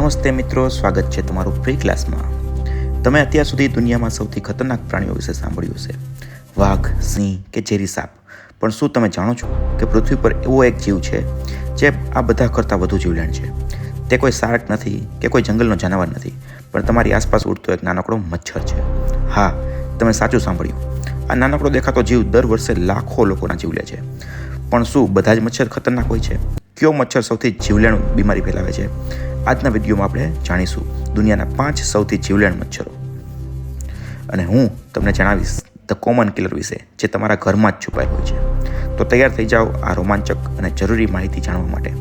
નમસ્તે મિત્રો, સ્વાગત છે તમારું ફ્રી ક્લાસમાં. તમે અત્યાર સુધી દુનિયામાં સૌથી ખતરનાક પ્રાણીઓ વિશે સાંભળ્યું હશે, વાઘ, સિંહ કે ઝેરી સાપ. પણ શું તમે જાણો છો કે પૃથ્વી પર એવો એક જીવ છે જે આ બધા કરતાં વધુ જીવલેણ છે? તે કોઈ શાર્ક નથી કે કોઈ જંગલનો જાનવર નથી, પણ તમારી આસપાસ ઉડતો એક નાનકડો મચ્છર છે. હા, તમે સાચું સાંભળ્યું. આ નાનકડો દેખાતો જીવ દર વર્ષે લાખો લોકોના જીવ લે છે. પણ શું બધા જ મચ્છર ખતરનાક હોય છે? કયો મચ્છર સૌથી જીવલેણ બીમારી ફેલાવે છે? આજના વિડીયોમાં આપણે જાણીશું દુનિયાના 5 સૌથી જીવલેણ મચ્છરો. અને હું તમને જણાવીશ ધ કોમન કિલર વિશે, જે તમારા ઘરમાં જ છુપાયેલ હોય છે. તો તૈયાર થઈ જાઓ આ રોમાંચક અને જરૂરી માહિતી જાણવા માટે.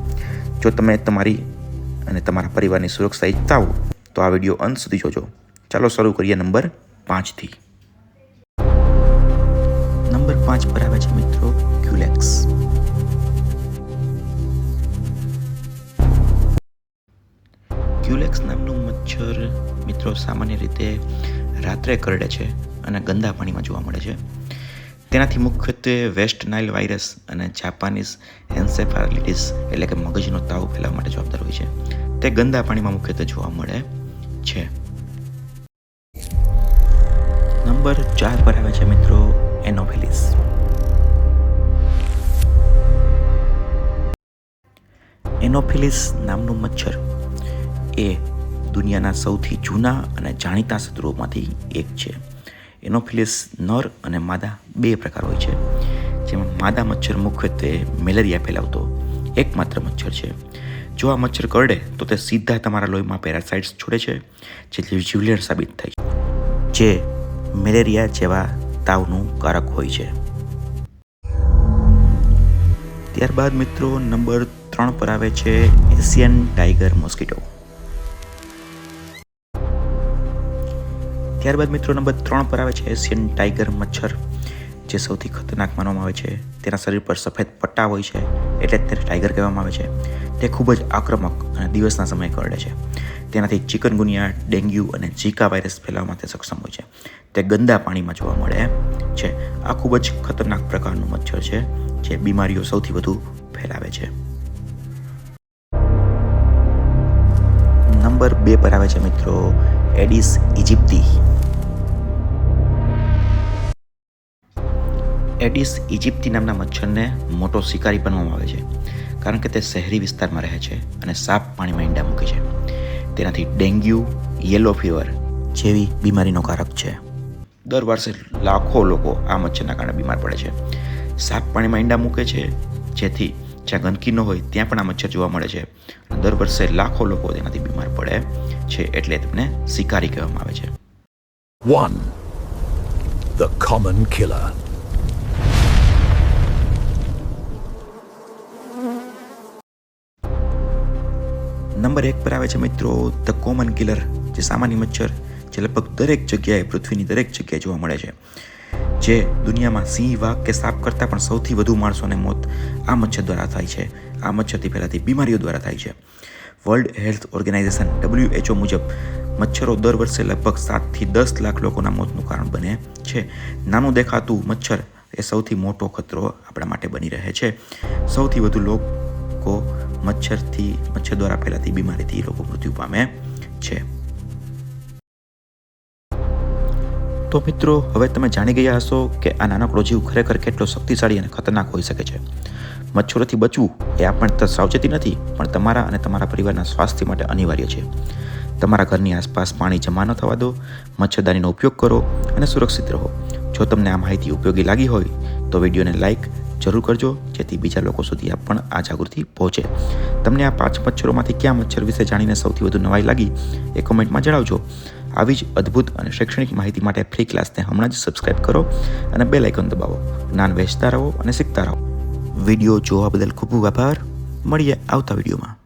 જો તમે તમારી અને તમારા પરિવારની સુરક્ષા ઈચ્છતા હો તો આ વિડીયો અંત સુધી જોજો. ચાલો શરૂ કરીએ નંબર 5થી. નંબર 5 પર આવે છે મિત્રો ક્યુલેક્સ. ક્યુલેક્સ નામનું મચ્છર મિત્રો સામાન્ય રીતે રાત્રે કરડે છે અને ગંદા પાણીમાં જોવા મળે છે. તેનાથી મુખ્યત્વે વેસ્ટ નાઇલ વાયરસ અને જાપાનીઝ એન્સેફાલિટીસ એટલે કે મગજનો તાવ ફેલાવવા માટે જવાબદાર હોય છે. તે ગંદા પાણીમાં મુખ્યત્વે જોવા મળે છે. નંબર 4 પર આવે છે મિત્રો એનોફિલિસ. એનોફિલિસ નામનું મચ્છર એ દુનિયાના સૌથી જૂના અને જાણીતા શત્રુઓમાંથી એક છે. એનોફિલિસ નર અને માદા 2 પ્રકાર હોય છે, જેમાં માદા મચ્છર મુખ્યત્વે મેલેરિયા ફેલાવતો એકમાત્ર મચ્છર છે. જો આ મચ્છર કરડે તો તે સીધા તમારા લોહીમાં પેરાસાઇટ્સ છોડે છે, જે જીવલેણ સાબિત થાય છે, જે મેલેરિયા જેવા તાવનું કારક હોય છે. ત્યારબાદ મિત્રો નંબર 3 પર આવે છે એશિયન ટાઈગર મોસ્કીટો. ત્યારબાદ મિત્રો નંબર 3 પર આવે છે એશિયન ટાઈગર મચ્છર, જે સૌથી ખતરનાક માનવામાં આવે છે. તેના શરીર પર સફેદ પટ્ટા હોય છે, એટલે જ તેને ટાઈગર કહેવામાં આવે છે. તે ખૂબ જ આક્રમક અને દિવસના સમયે કરડે છે. તેનાથી ચિકનગુનિયા, ડેન્ગ્યુ અને ઝીકા વાયરસ ફેલાવવામાં તે સક્ષમ હોય છે. તે ગંદા પાણીમાં જોવા મળે છે. આ ખૂબ જ ખતરનાક પ્રકારનું મચ્છર છે, જે બીમારીઓ સૌથી વધુ ફેલાવે છે. નંબર 2 પર આવે છે મિત્રો એડિસ ઇજિપ્તી. એડિસ ઇજિપ્તી નામના મચ્છરને મોટો શિકારી બનવામાં આવે છે, કારણ કે તે શહેરી વિસ્તારમાં રહે છે અને સાફ પાણીમાં ઈંડા મૂકે છે. તેનાથી ડેન્ગ્યુ, યેલો ફીવર જેવી બીમારીનો કારક છે. દર વર્ષે લાખો લોકો આ મચ્છરના કારણે બીમાર પડે છે. સાફ પાણીમાં ઈંડા મૂકે છે, જેથી જ્યાં ગંદકી ન હોય ત્યાં પણ આ મચ્છર જોવા મળે છે. દર વર્ષે લાખો લોકો તેનાથી બીમાર પડે છે, એટલે તેમને શિકારી કહેવામાં આવે છે. 1. The common killer. નંબર 1 પર આવે છે મિત્રો ધ કોમન કિલર, જે સામાન્ય મચ્છર જે લગભગ દરેક જગ્યાએ, પૃથ્વીની દરેક જગ્યાએ જોવા મળે છે. જે દુનિયામાં સિંહ, વાઘ કે સાપ કરતાં પણ સૌથી વધુ માણસોને મોત આ મચ્છર દ્વારા થાય છે. આ મચ્છરથી ફેલાતી બીમારીઓ દ્વારા થાય છે. વર્લ્ડ હેલ્થ ઓર્ગેનાઇઝેશન WHO મુજબ મચ્છરો દર વર્ષે લગભગ 7 થી 10 લાખ લોકોના મોતનું કારણ બને છે. નાનું દેખાતું મચ્છર એ સૌથી મોટો ખતરો આપણા માટે બની રહે છે. સૌથી વધુ લોકો મચ્છર દ્વારા ફેલાતી બીમારીથી લોકો મૃત્યુ પામે છે. તો મિત્રો, હવે તમે જાણી ગયા હશો કે આ નાનકડો જીવ ખરેખર કેટલો શક્તિશાળી અને ખતરનાક હોઈ શકે છે. મચ્છરોથી બચવું એ આપણને સાવચેતી નથી, પણ તમારા અને તમારા પરિવારના સ્વાસ્થ્ય માટે અનિવાર્ય છે. તમારા ઘરની આસપાસ પાણી જમા ન થવા દો, મચ્છરદાનીનો ઉપયોગ કરો અને સુરક્ષિત રહો. જો તમને આ માહિતી ઉપયોગી લાગી હોય તો વિડીયોને લાઇક જરૂર કરજો, જેથી બીજા લોકો સુધી પણ આ જાગૃતિ પહોંચે. તમને આ 5 મચ્છરોમાંથી કયા મચ્છર વિશે જાણીને સૌથી વધુ નવાઈ લાગી એ કોમેન્ટમાં જણાવજો. આવી જ અદ્ભુત અને શૈક્ષણિક માહિતી માટે ફ્રી ક્લાસને હમણાં જ સબસ્ક્રાઇબ કરો અને બેલ આઇકન દબાવો. જ્ઞાન વહેંચતા રહો અને શીખતા રહો. વિડીયો જોવા બદલ ખૂબ ખૂબ આભાર. મળીએ આવતા વિડીયોમાં.